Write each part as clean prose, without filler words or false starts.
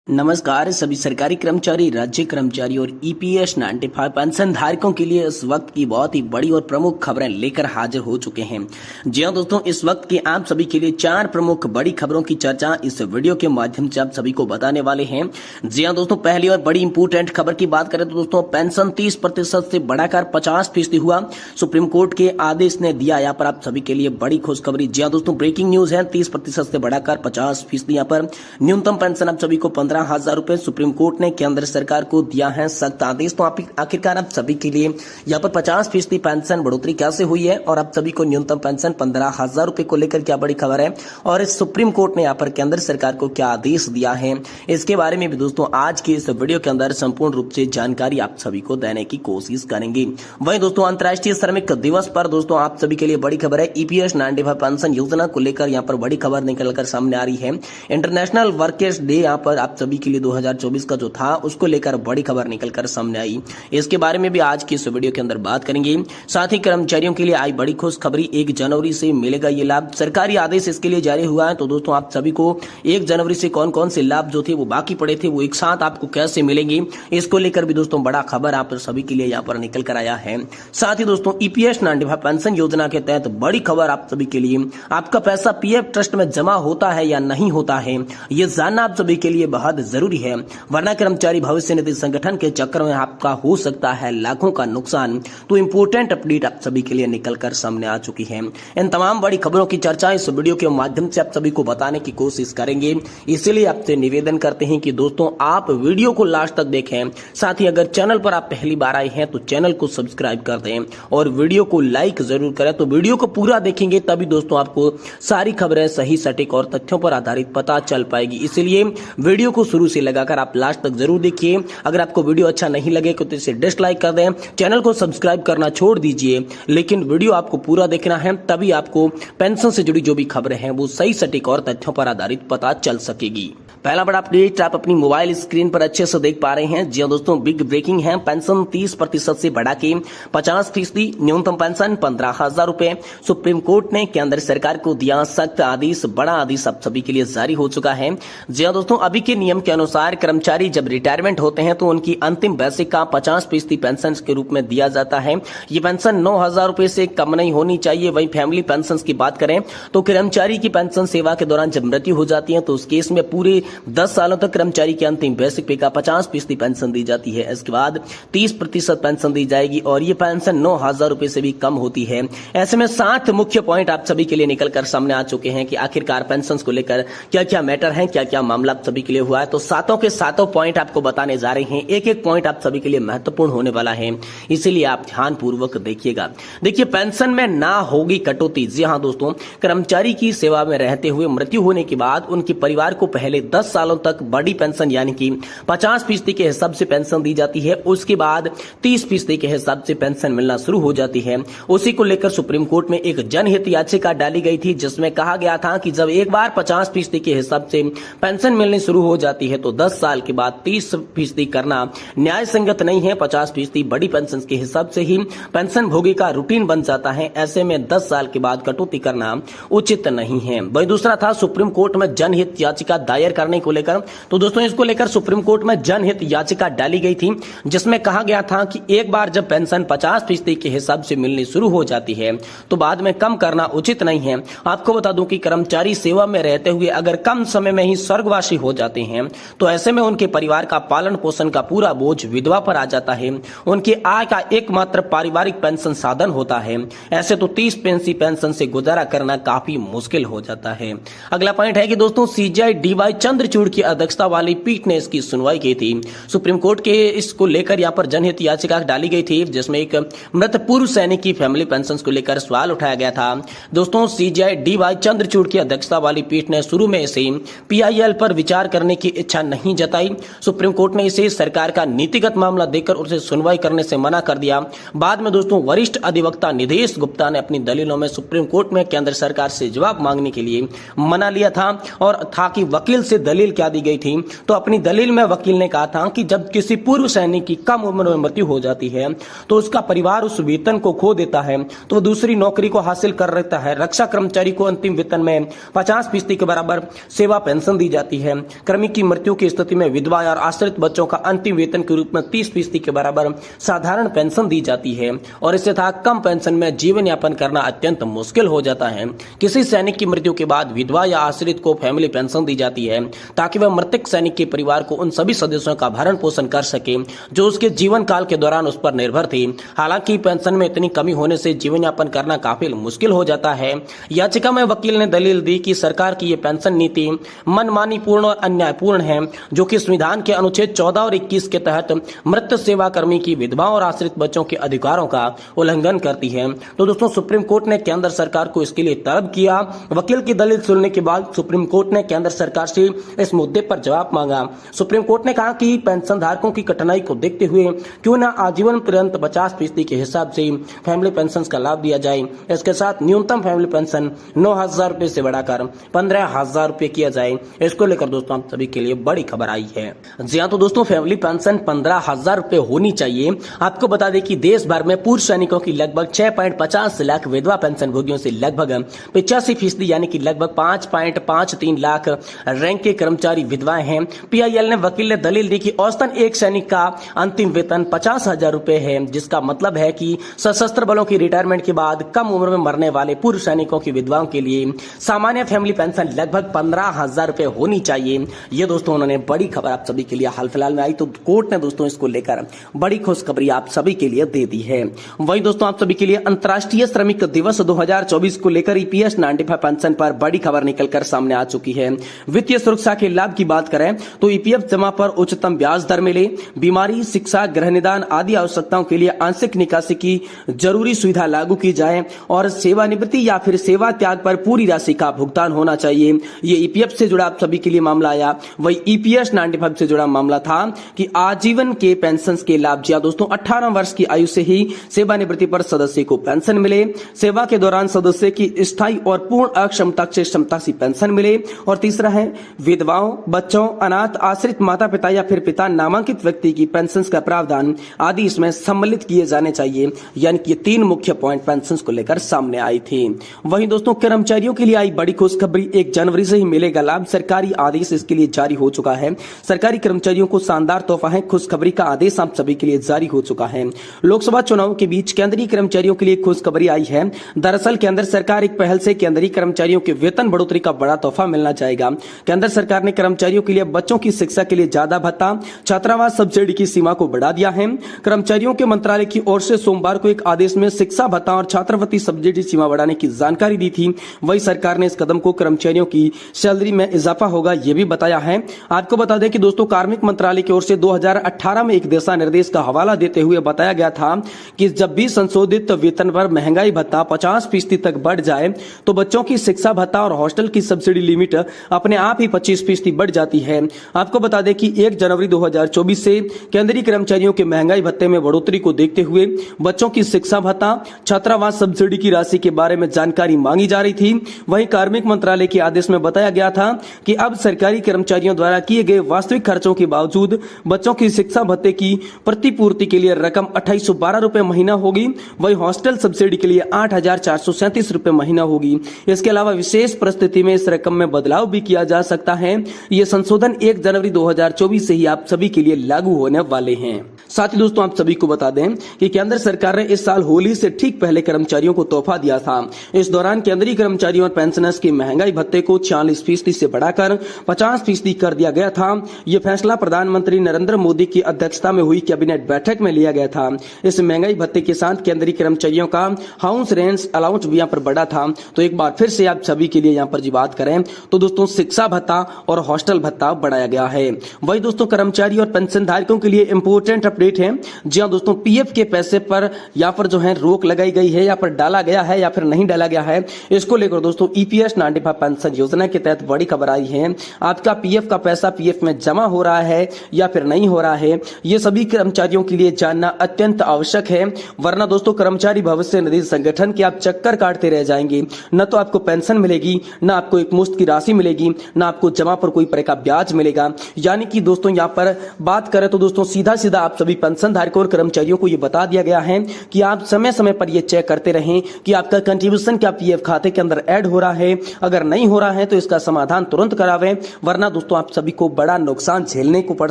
नमस्कार सभी सरकारी कर्मचारी, राज्य कर्मचारी और ईपीएस 95 पेंशन धारकों के लिए इस वक्त की बहुत ही बड़ी और प्रमुख खबरें लेकर हाजिर हो चुके हैं। जी हां दोस्तों, इस वक्त की आप सभी के लिए 4 प्रमुख बड़ी खबरों की चर्चा इस वीडियो के माध्यम से आप सभी को बताने वाले हैं। जी हां दोस्तों, पहली और बड़ी इंपोर्टेंट खबर की बात करें तो दोस्तों पेंशन 30% से बढ़ाकर 50% हुआ। सुप्रीम कोर्ट के आदेश ने दिया यहाँ पर आप सभी के लिए बड़ी खुशखबरी। जी हां दोस्तों, ब्रेकिंग न्यूज है। 30% से बढ़ाकर 50% यहाँ पर न्यूनतम पेंशन आप सभी को 15,000 रुपए सुप्रीम कोर्ट ने केंद्र सरकार को दिया है सख्त आदेश। तो आखिरकार आप सभी के लिए यहाँ पर 50% पेंशन बढ़ोतरी कैसे हुई है और आप सभी को न्यूनतम पेंशन 15,000 रुपए को लेकर क्या बड़ी खबर है और इस सुप्रीम कोर्ट ने यहाँ पर केंद्र सरकार को क्या आदेश दिया है, इसके बारे में भी दोस्तों आज के इस वीडियो के अंदर संपूर्ण रूप से जानकारी आप सभी को देने की कोशिश करेंगे। वहीं दोस्तों अंतर्राष्ट्रीय श्रमिक दिवस पर दोस्तों आप सभी के लिए बड़ी खबर है। ईपीएस 95 पेंशन योजना को लेकर यहाँ पर बड़ी खबर निकलकर सामने आ रही है। इंटरनेशनल वर्कर्स डे यहाँ पर आप सभी के लिए 2024 का जो था उसको लेकर बड़ी खबर निकलकर सामने आई। इसके बारे में भी आज की इस वीडियो के अंदर बात करेंगे। साथ ही कर्मचारियों के लिए आई बड़ी खुशखबरी, 1 जनवरी से मिलेगा ये लाभ। सरकारी आदेश इसके लिए जारी हुआ है। तो दोस्तों आप सभी को 1 जनवरी से कौन कौन से लाभ जो थे वो बाकी पड़े थे वो एक साथ आपको कैसे मिलेंगे, इसको लेकर भी दोस्तों बड़ा खबर आप सभी के लिए यहाँ पर निकल कर आया है। साथ ही दोस्तों ईपीएस 95 पेंशन योजना के तहत बड़ी खबर आप सभी के लिए, आपका पैसा पीएफ ट्रस्ट में जमा होता है या नहीं होता है ये जानना आप सभी के लिए बहुत जरूरी है, वरना कर्मचारी भविष्य निधि संगठन के चक्कर में आपका हो सकता है लाखों का नुकसान। तो इंपोर्टेंट अपडेट आप सभी के लिए निकलकर सामने आ चुकी है। इन तमाम बड़ी खबरों की चर्चा इस वीडियो के माध्यम से आप सभी को बताने की कोशिश करेंगे। इसलिए आपसे निवेदन करते हैं कि दोस्तों आप वीडियो को लास्ट तक देखें। साथ ही अगर चैनल पर आप पहली बार आए हैं तो चैनल को सब्सक्राइब कर दें और वीडियो को लाइक जरूर करें। तो वीडियो को पूरा देखेंगे तभी दोस्तों आपको सारी खबरें सही सटीक और तथ्यों पर आधारित पता चल पाएगी। इसलिए वीडियो को शुरू से लगाकर आप लास्ट तक जरूर देखिए। अगर आपको वीडियो अच्छा नहीं लगे तो इसे डिसलाइक कर दें, चैनल को सब्सक्राइब करना छोड़ दीजिए, लेकिन वीडियो आपको पूरा देखना है तभी आपको पेंशन से जुड़ी जो भी खबरें हैं वो सही सटीक और तथ्यों पर आधारित पता चल सकेगी। पहला बड़ा अपडेट आप अपनी मोबाइल स्क्रीन पर अच्छे से देख पा रहे हैं। जी दोस्तों, बिग ब्रेकिंग है। पेंशन 30% से बढ़ा के 50%, न्यूनतम पेंशन 15,000 रुपए। सुप्रीम कोर्ट ने केंद्र सरकार को दिया सख्त आदेश। बड़ा आदेश आप सभी के लिए जारी हो चुका है। जी दोस्तों, अभी के नियम के अनुसार कर्मचारी जब रिटायरमेंट होते हैं तो उनकी अंतिम बेसिक का 50% पेंशन के रूप में दिया जाता है। ये पेंशन 9,000 रुपए से कम नहीं होनी चाहिए। वहीं फैमिली पेंशन की बात करें तो कर्मचारी की पेंशन सेवा के दौरान जब मृत्यु हो जाती है तो उस केस में पूरे 10 सालों तक कर्मचारी की अंतिम बेसिक पे का 50% पेंशन दी जाती है। इसके बाद 30% पेंशन दी जाएगी और ये पेंशन 9,000 रुपए से भी कम होती है। ऐसे में 7 मुख्य पॉइंट आप सभी के लिए निकलकर सामने आ चुके हैं कि आखिरकार पेंशन को लेकर क्या क्या मैटर है, क्या क्या मामला आप सभी के लिए हुआ है। तो सातों के सातों पॉइंट आपको बताने जा रहे हैं। एक एक पॉइंट आप सभी के लिए महत्वपूर्ण होने वाला है, इसीलिए आप ध्यान पूर्वक देखिएगा। देखिए, पेंशन में ना होगी कटौती। जी हां दोस्तों, कर्मचारी की सेवा में रहते हुए मृत्यु होने के बाद उनके परिवार को पहले 10 सालों तक बड़ी पेंशन यानी कि 50% के हिसाब से पेंशन दी जाती है। उसके बाद 30% के हिसाब से पेंशन मिलना शुरू हो जाती है। उसी को लेकर सुप्रीम कोर्ट में एक जनहित याचिका डाली गई थी जिसमें कहा गया था कि जब एक बार 50% के हिसाब से पेंशन मिलनी शुरू हो जाती है तो 10 साल के बाद 30% करना न्याय संगत नहीं है। 50% बड़ी पेंशन के हिसाब से ही पेंशन भोगी का रूटीन बन जाता है। ऐसे में 10 साल के बाद कटौती करना उचित नहीं है। वही दूसरा था सुप्रीम कोर्ट में जनहित याचिका दायर करने को लेकर। तो दोस्तों इसको लेकर सुप्रीम कोर्ट में जनहित याचिका डाली गई थी जिसमें कहा गया था कि एक बार जब पेंशन 50% के हिसाब से मिलनी शुरू हो जाती है तो बाद में कम करना उचित नहीं है। आपको बता दूं कि कर्मचारी सेवा में रहते हुए अगर कम समय में ही स्वर्गवासी हो जाते हैं तो ऐसे में उनके परिवार का पालन पोषण का पूरा बोझ विधवा पर आ जाता है। उनकी आय का एकमात्र पारिवारिक पेंशन साधन होता है। ऐसे तो 30% पेंशन से गुजारा करना काफी मुश्किल हो जाता है। अगला पॉइंट है कि दोस्तों सीजीआई डीवाई चंद्रचूड़ की अध्यक्षता वाली पीठ ने इसकी सुनवाई की थी। सुप्रीम कोर्ट के इसको लेकर यहाँ पर जनहित याचिका डाली गई थी जिसमें एक मृत पूर्व सैनिक की फैमिली पेंशन को लेकर सवाल उठाया गया था। दोस्तों सीजीआई डीवाई चंद्रचूड़ की अध्यक्षता वाली पीठ ने शुरू में इसे पीआईएल पर विचार करने की इच्छा नहीं जताई। सुप्रीम कोर्ट ने इसे सरकार का नीतिगत मामला देकर उसे सुनवाई करने से मना कर दिया। बाद में दोस्तों वरिष्ठ अधिवक्ता निधेश गुप्ता ने अपनी दलीलों में सुप्रीम कोर्ट में केंद्र सरकार से जवाब मांगने के लिए मना लिया था और था कि वकील से दलील क्या दी गई थी, तो अपनी दलील में वकील ने कहा था कि जब किसी पूर्व सैनिक की कम उम्र में मृत्यु हो जाती है तो उसका परिवार उस वेतन को खो देता है तो वो दूसरी नौकरी को हासिल कर लेता है। रक्षा कर्मचारी को अंतिम वेतन में 50% के बराबर सेवा पेंशन दी जाती है। कर्मी की मृत्यु की स्थिति में विधवा और आश्रित बच्चों का अंतिम वेतन के रूप में 30% के बराबर साधारण पेंशन दी जाती है और इससे था कम पेंशन में जीवन यापन करना अत्यंत मुश्किल हो जाता है। किसी सैनिक की मृत्यु के बाद विधवा या आश्रित को फैमिली पेंशन दी जाती है ताकि वह मृतक सैनिक के परिवार को उन सभी सदस्यों का भरण पोषण कर सके जो उसके जीवन काल के दौरान उस पर निर्भर थे। हालांकि पेंशन में इतनी कमी होने से जीवन यापन करना काफी मुश्किल हो जाता है। याचिका में वकील ने दलील दी कि सरकार की ये पेंशन नीति मनमानी पूर्ण और अन्यायपूर्ण है जो कि संविधान के अनुच्छेद 14 और 21 के तहत मृत सेवा कर्मी की विधवा और आश्रित बच्चों के अधिकारों का उल्लंघन करती है। तो दोस्तों सुप्रीम कोर्ट ने केंद्र सरकार को इसके लिए तलब किया। वकील की दलील सुनने के बाद सुप्रीम कोर्ट ने केंद्र सरकार से इस मुद्दे पर जवाब मांगा। सुप्रीम कोर्ट ने कहा कि पेंशन धारकों की कठिनाई को देखते हुए क्यों न आजीवन पर्यंत 50% के हिसाब से फैमिली पेंशन का लाभ दिया जाए। इसके साथ न्यूनतम फैमिली पेंशन 9,000 रुपए से बढ़ाकर 15,000 रुपए किया जाए। इसको लेकर दोस्तों आप सभी के लिए बड़ी खबर आई है। जी हाँ, तो दोस्तों फैमिली पेंशन 15,000 रुपए होनी चाहिए। आपको बता दें कि देश भर में पूर्व सैनिकों की लगभग 6.50 लाख, विधवा पेंशन भोगियों से लगभग 85% यानी कि लगभग 5.53 लाख रैंक के कर्मचारी विधवाएं हैं। पीआईएल ने वकील ने दलील दी कि औसतन एक सैनिक का अंतिम वेतन 50,000 रुपए है, जिसका मतलब है कि सशस्त्र बलों की रिटायरमेंट के बाद कम उम्र में मरने वाले पूर्व सैनिकों की विधवाओं के लिए सामान्य फैमिली पेंशन लगभग 15,000 रुपए होनी चाहिए। ये दोस्तों उन्होंने बड़ी खबर आप सभी के लिए हाल फिलहाल में आई, तो कोर्ट ने दोस्तों इसको लेकर बड़ी खुशखबरी आप सभी के लिए दे दी है। वही दोस्तों आप सभी के लिए अंतर्राष्ट्रीय श्रमिक दिवस 2024 को लेकर ईपीएस 95 पेंशन पर बड़ी खबर निकलकर सामने आ चुकी है। वित्तीय सुरक्षा के लाभ की बात करें तो ईपीएफ जमा पर उच्चतम ब्याज दर मिले, बीमारी, शिक्षा, गृह निदान आदि आवश्यकताओं के लिए आंशिक निकासी की जरूरी सुविधा लागू की जाए और सेवानिवृत्ति या फिर सेवा त्याग पर पूरी राशि का भुगतान होना चाहिए। ये ईपीएफ से जुड़ा आप सभी के लिए मामला आया। वही ईपीएस 95 से जुड़ा मामला था कि आजीवन के पेंशन के लाभ दिया दोस्तों 18 वर्ष की आयु से ही सेवानिवृत्ति पर सदस्य को पेंशन मिले, सेवा के दौरान सदस्य की स्थायी और पूर्ण अक्षमता से क्षमता से पेंशन मिले, और तीसरा है विधवाओं, बच्चों, अनाथ, आश्रित माता पिता या फिर पिता नामांकित व्यक्ति की पेंशन का प्रावधान आदि इसमें सम्मिलित किए जाने चाहिए। यानी कि ये 3 मुख्य पॉइंट पेंशन को लेकर सामने आई थी। वहीं दोस्तों कर्मचारियों के लिए आई बड़ी खुशखबरी, 1 जनवरी से ही मिलेगा लाभ। सरकारी आदेश इसके लिए जारी हो चुका है। सरकारी कर्मचारियों को शानदार तोहफा है। खुशखबरी का आदेश आप सभी के लिए जारी हो चुका है। लोकसभा चुनाव के बीच केंद्रीय कर्मचारियों के लिए खुशखबरी आई है। दरअसल केंद्र सरकार एक पहल से केंद्रीय कर्मचारियों के वेतन बढ़ोतरी का बड़ा तोहफा मिलना जाएगा। केंद्र सरकार ने कर्मचारियों के लिए बच्चों की शिक्षा के लिए ज्यादा भत्ता, छात्रावास सब्सिडी की सीमा को बढ़ा दिया है। कर्मचारियों के मंत्रालय की ओर से सोमवार को एक आदेश में शिक्षा भत्ता और छात्रवृत्ति सब्सिडी सीमा बढ़ाने की जानकारी दी थी। वही सरकार ने इस कदम को कर्मचारियों की सैलरी में इजाफा होगा ये भी बताया है। आपको बता दें कि दोस्तों कार्मिक मंत्रालय की ओर से 2018 में एक दिशा निर्देश का हवाला देते हुए बताया गया था कि जब भी संशोधित वेतन पर महंगाई भत्ता 50% तक बढ़ जाए तो बच्चों की शिक्षा भत्ता और हॉस्टल की सब्सिडी लिमिट अपने आप ही 25% बढ़ जाती है। आपको बता दें कि 1 जनवरी 2024 से केंद्रीय कर्मचारियों के महंगाई भत्ते में बढ़ोतरी को देखते हुए बच्चों की शिक्षा भत्ता, छात्रावास सब्सिडी की राशि के बारे में जानकारी मांगी जा रही थी। वहीं कार्मिक मंत्रालय के आदेश में बताया गया था कि अब सरकारी कर्मचारियों द्वारा किए गए वास्तविक खर्चों के बावजूद बच्चों की शिक्षा भत्ते की प्रतिपूर्ति के लिए रकम 2812 रुपए महीना होगी। वही हॉस्टल सब्सिडी के लिए 8,437 रुपए महीना होगी। इसके अलावा विशेष परिस्थिति में इस रकम में बदलाव भी किया जा सकता है। ये संशोधन 1 जनवरी 2024 से ही आप सभी के लिए लागू होने वाले हैं। साथ ही दोस्तों आप सभी को बता दें कि केंद्र सरकार ने इस साल होली से ठीक पहले कर्मचारियों को तोहफा दिया था। इस दौरान केंद्रीय कर्मचारियों और पेंशनर्स की महंगाई भत्ते को 46% से बढ़ाकर 50% कर दिया गया था। यह फैसला प्रधानमंत्री नरेंद्र मोदी की अध्यक्षता में हुई कैबिनेट बैठक में लिया गया था। इस महंगाई भत्ते के साथ केंद्रीय कर्मचारियों का हाउस रेंट अलाउंस भी यहाँ पर बढ़ा था। तो एक बार फिर से आप सभी के लिए यहाँ पर जी बात करें तो दोस्तों शिक्षा भत्ता और हॉस्टल भत्ता बढ़ाया गया है। वही दोस्तों कर्मचारी और पेंशन धारकों के लिए इंपोर्टेंट अपडेट अपडेट है। जी हाँ दोस्तों, पीएफ के पैसे पर या पर जो है रोक लगाई गई है, या पर डाला गया है या फिर नहीं डाला गया है, इसको लेकर दोस्तों ईपीएस 95 पेंशन योजना के तहत बड़ी खबर आई है। आपका पीएफ का पैसा पीएफ में जमा हो रहा है या फिर नहीं हो रहा है, ये सभी कर्मचारियों के लिए जानना अत्यंत आवश्यक है। वरना दोस्तों कर्मचारी भविष्य निधि संगठन के आप चक्कर काटते रह जाएंगे। न तो आपको पेंशन मिलेगी, न आपको एक मुश्त की राशि मिलेगी, न आपको जमा पर कोई प्रकार का ब्याज मिलेगा। यानी कि दोस्तों यहाँ पर बात करें तो दोस्तों सीधा सीधा आप सभी पेंशन धारकों और कर्मचारियों को ये बता दिया गया है कि आप समय समय पर ये चेक करते रहें कि आपका कंट्रीब्यूशन क्या पीएफ खाते के अंदर ऐड हो रहा है। अगर नहीं हो रहा है तो इसका समाधान तुरंत करावें, वरना दोस्तों आप सभी को बड़ा नुकसान झेलने को पड़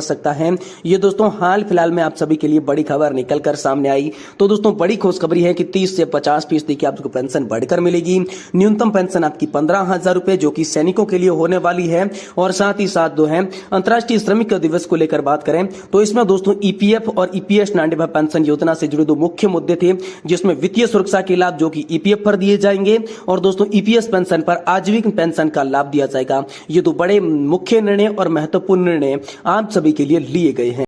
सकता है। ये दोस्तों हाल फिलहाल में आप सभी के लिए बड़ी खबर निकलकर सामने आई। तो दोस्तों बड़ी खुशखबरी है कि 30 से 50% की आपको पेंशन बढ़कर मिलेगी। न्यूनतम पेंशन आपकी 15,000 रुपए जो कि सैनिकों के लिए होने वाली है। और साथ ही साथ जो है अंतर्राष्ट्रीय श्रमिक दिवस को लेकर बात करें तो इसमें दोस्तों ईपीएफ और ईपीएस 95 पेंशन योजना से जुड़े दो मुख्य मुद्दे थे, जिसमें वित्तीय सुरक्षा के लाभ जो कि ईपीएफ पर दिए जाएंगे और दोस्तों ईपीएस पेंशन पर आजीविक पेंशन का लाभ दिया जाएगा। ये दो बड़े मुख्य निर्णय और महत्वपूर्ण निर्णय आप सभी के लिए लिए गए हैं।